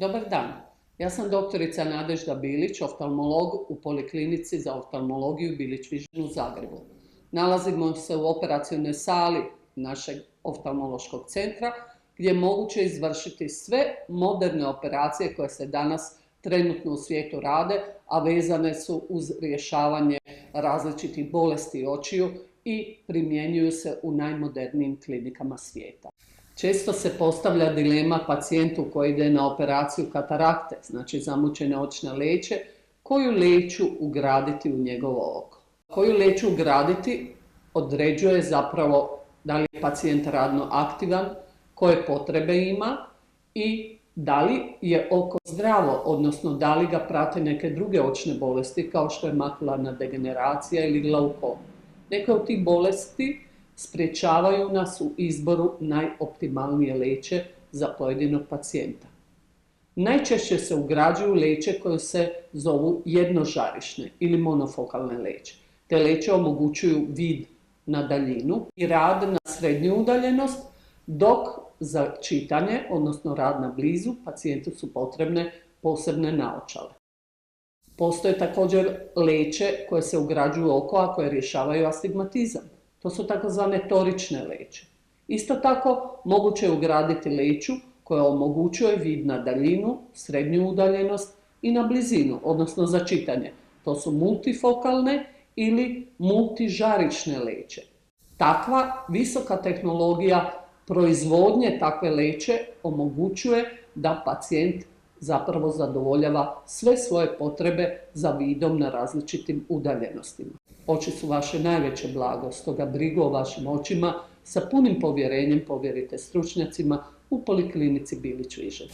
Dobar dan, ja sam doktorica Nadežda Bilić, oftalmolog u Poliklinici za oftalmologiju Bilić Vision u Zagrebu. Nalazimo se u operacionoj sali našeg oftalmološkog centra gdje je moguće izvršiti sve moderne operacije koje se danas trenutno u svijetu rade, a vezane su uz rješavanje različitih bolesti očiju i primjenjuju se u najmodernijim klinikama svijeta. Često se postavlja dilema pacijentu koji ide na operaciju katarakte, znači zamućene očne leće, koju leću ugraditi u njegovo oko. Koju leću ugraditi određuje zapravo da li je pacijent radno aktivan, koje potrebe ima i da li je oko zdravo, odnosno da li ga prate neke druge očne bolesti kao što je makularna degeneracija ili glaukom. Neke od tih bolesti sprječavaju nas u izboru najoptimalnije leće za pojedinog pacijenta. Najčešće se ugrađuju leće koje se zovu jednožarišne ili monofokalne leće. Te leće omogućuju vid na daljinu i rad na srednju udaljenost, dok za čitanje, odnosno rad na blizu, pacijentu su potrebne posebne naočale. Postoje također leće koje se ugrađuju u oko, a koje rješavaju astigmatizam. To su takozvane torične leće. Isto tako moguće je ugraditi leću koja omogućuje vid na daljinu, srednju udaljenost i na blizinu, odnosno za čitanje. To su multifokalne ili multižarišne leće. Takva visoka tehnologija proizvodnje takve leće omogućuje da pacijent zapravo zadovoljava sve svoje potrebe za vidom na različitim udaljenostima. Oči su vaše najveće blago, stoga brigu o vašim očima sa punim povjerenjem povjerite stručnjacima u Poliklinici Bilić Vision.